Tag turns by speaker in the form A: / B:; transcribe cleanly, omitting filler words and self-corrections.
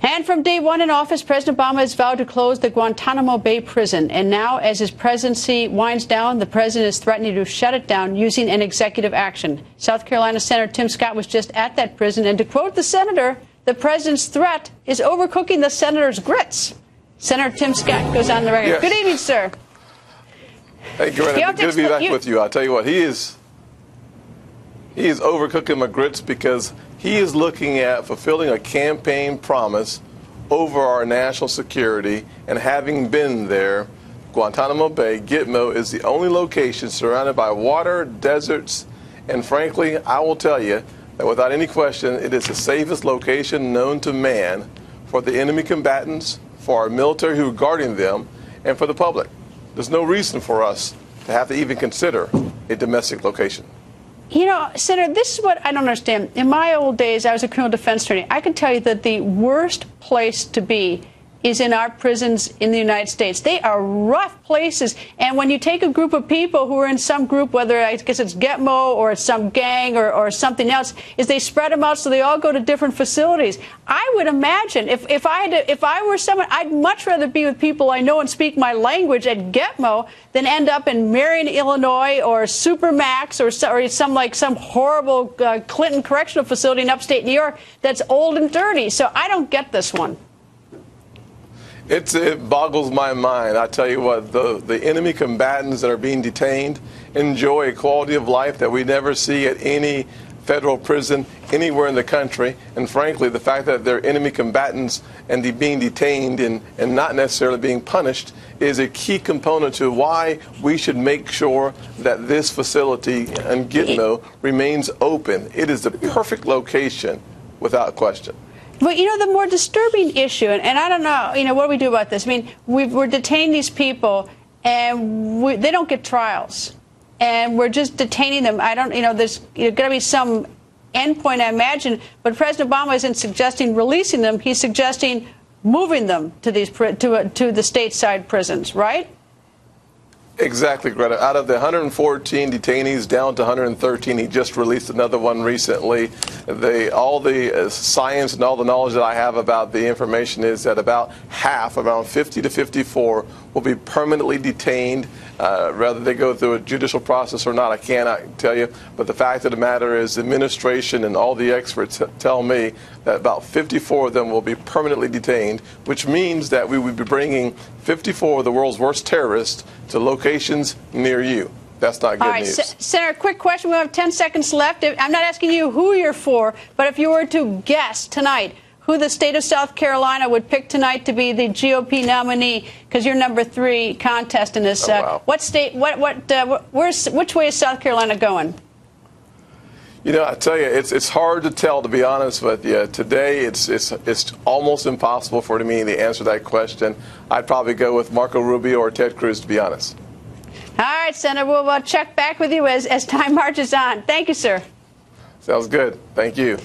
A: And from day one in office, President Obama has vowed to close the Guantanamo Bay prison. And now, as his presidency winds down, the president is threatening to shut it down using an executive action. South Carolina Senator Tim Scott was just at that prison. And to quote the senator, the president's threat is overcooking the senator's grits. Senator Tim Scott goes on the record.
B: Yes.
A: Good evening, sir.
B: Hey, Greta, good to be back with you. I'll tell you what, he is overcooking my grits because he is looking at fulfilling a campaign promise over our national security. And having been there, Guantanamo Bay, Gitmo, is the only location surrounded by water, deserts, and frankly, I will tell you that without any question, it is the safest location known to man for the enemy combatants, for our military who are guarding them, and for the public. There's no reason for us to have to even consider a domestic location.
A: You know, Senator, this is what I don't understand. In my old days, I was a criminal defense attorney. I can tell you that the worst place to be is in our prisons in the United States. They are rough places. And when you take a group of people who are in some group, whether I guess it's Gitmo or some gang or something else, is they spread them out so they all go to different facilities. I would imagine if I were someone, I'd much rather be with people I know and speak my language at Gitmo than end up in Marion, Illinois, or Supermax, or some horrible Clinton correctional facility in upstate New York that's old and dirty. So I don't get this one.
B: It boggles my mind. I tell you what, the enemy combatants that are being detained enjoy a quality of life that we never see at any federal prison anywhere in the country. And frankly, the fact that they're enemy combatants and being detained and not necessarily being punished is a key component to why we should make sure that this facility in Gitmo remains open. It is the perfect location without question.
A: But, you know, the more disturbing issue, and I don't know, you know, what do we do about this? I mean, we're detaining these people, and they don't get trials. And we're just detaining them. I don't, you know, there's going to be some endpoint, I imagine. But President Obama isn't suggesting releasing them. He's suggesting moving them to these to the stateside prisons, right?
B: Exactly, Greta. Out of the 114 detainees down to 113, he just released another one recently. All the science and all the knowledge that I have about the information is that about half, around 50 to 54, will be permanently detained. Whether they go through a judicial process or not, I cannot tell you. But the fact of the matter is the administration and all the experts tell me that about 54 of them will be permanently detained, which means that we would be bringing 54 of the world's worst terrorists to locations near you. That's not good news.
A: Senator, quick question. We have 10 seconds left. I'm not asking you who you're for, but if you were to guess tonight who the state of South Carolina would pick tonight to be the GOP nominee, because you're number 3 contest in this.
B: Wow.
A: What state? Which way is South Carolina going?
B: You know, I tell you, it's hard to tell, to be honest with you. Today, it's almost impossible for me to answer that question. I'd probably go with Marco Rubio or Ted Cruz, to be honest.
A: All right, Senator, we'll check back with you as time marches on. Thank you, sir.
B: Sounds good. Thank you.